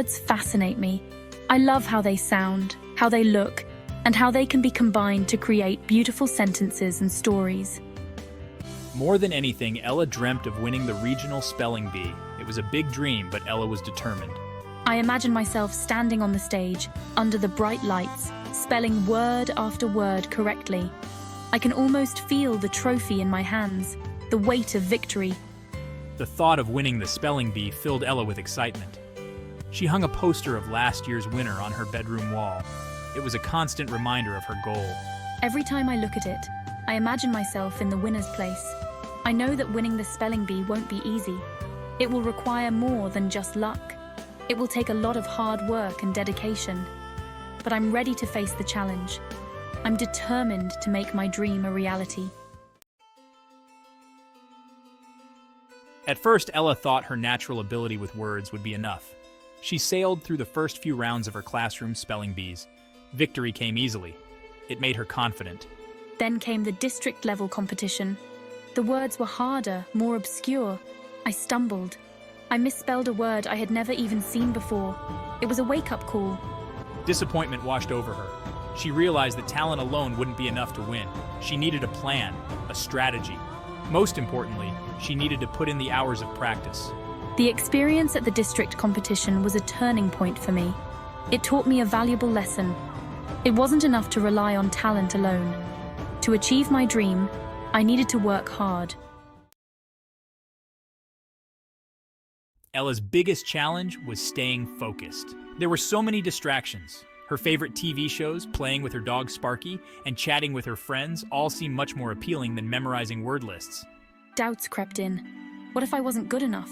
Words fascinate me. I love how they sound, how they look, and how they can be combined to create beautiful sentences and stories. More than anything, Ella dreamt of winning the regional spelling bee. It was a big dream, but Ella was determined. I imagine myself standing on the stage, under the bright lights, spelling word after word correctly. I can almost feel the trophy in my hands, the weight of victory. The thought of winning the spelling bee filled Ella with excitement. She hung a poster of last year's winner on her bedroom wall. It was a constant reminder of her goal. Every time I look at it, I imagine myself in the winner's place. I know that winning the spelling bee won't be easy. It will require more than just luck. It will take a lot of hard work and dedication. But I'm ready to face the challenge. I'm determined to make my dream a reality. At first, Ella thought her natural ability with words would be enough. She sailed through the first few rounds of her classroom spelling bees. Victory came easily. It made her confident. Then came the district-level competition. The words were harder, more obscure. I stumbled. I misspelled a word I had never even seen before. It was a wake-up call. Disappointment washed over her. She realized that talent alone wouldn't be enough to win. She needed a plan, a strategy. Most importantly, she needed to put in the hours of practice. The experience at the district competition was a turning point for me. It taught me a valuable lesson. It wasn't enough to rely on talent alone. To achieve my dream, I needed to work hard. Ella's biggest challenge was staying focused. There were so many distractions. Her favorite TV shows, playing with her dog Sparky, and chatting with her friends all seemed much more appealing than memorizing word lists. Doubts crept in. What if I wasn't good enough?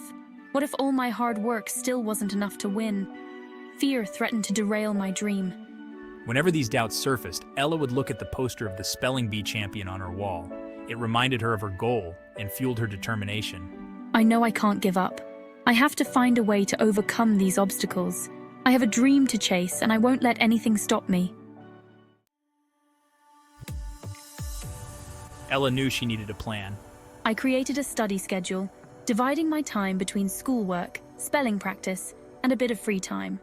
What if all my hard work still wasn't enough to win? Fear threatened to derail my dream. Whenever these doubts surfaced, Ella would look at the poster of the spelling bee champion on her wall. It reminded her of her goal and fueled her determination. I know I can't give up. I have to find a way to overcome these obstacles. I have a dream to chase, and I won't let anything stop me. Ella knew she needed a plan. I created a study schedule, dividing my time between schoolwork, spelling practice, and a bit of free time.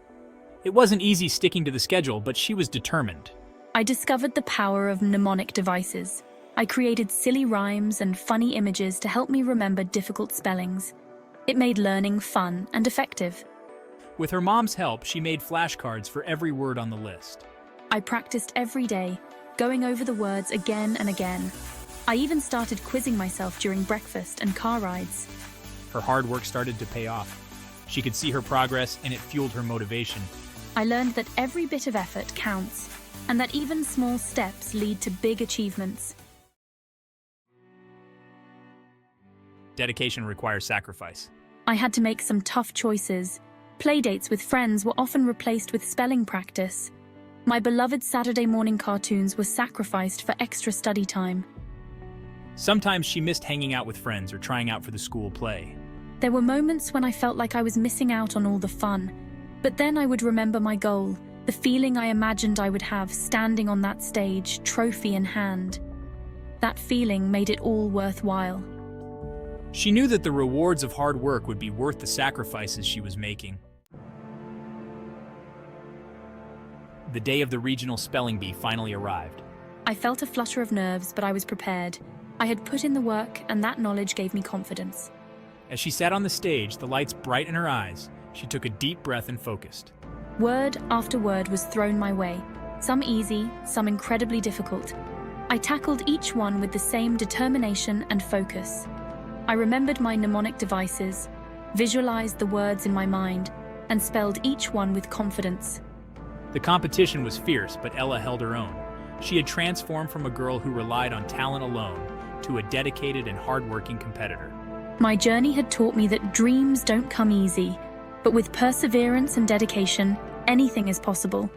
It wasn't easy sticking to the schedule, but she was determined. I discovered the power of mnemonic devices. I created silly rhymes and funny images to help me remember difficult spellings. It made learning fun and effective. With her mom's help, she made flashcards for every word on the list. I practiced every day, going over the words again and again. I even started quizzing myself during breakfast and car rides. Her hard work started to pay off. She could see her progress, and it fueled her motivation. I learned that every bit of effort counts, and that even small steps lead to big achievements. Dedication requires sacrifice. I had to make some tough choices. Playdates with friends were often replaced with spelling practice. My beloved Saturday morning cartoons were sacrificed for extra study time. Sometimes she missed hanging out with friends or trying out for the school play. There were moments when I felt like I was missing out on all the fun. But then I would remember my goal, the feeling I imagined I would have standing on that stage, trophy in hand. That feeling made it all worthwhile. She knew that the rewards of hard work would be worth the sacrifices she was making. The day of the regional spelling bee finally arrived. I felt a flutter of nerves, but I was prepared. I had put in the work, and that knowledge gave me confidence. As she sat on the stage, the lights bright in her eyes, she took a deep breath and focused. Word after word was thrown my way, some easy, some incredibly difficult. I tackled each one with the same determination and focus. I remembered my mnemonic devices, visualized the words in my mind, and spelled each one with confidence. The competition was fierce, but Ella held her own. She had transformed from a girl who relied on talent alone to a dedicated and hardworking competitor. My journey had taught me that dreams don't come easy, but with perseverance and dedication, anything is possible.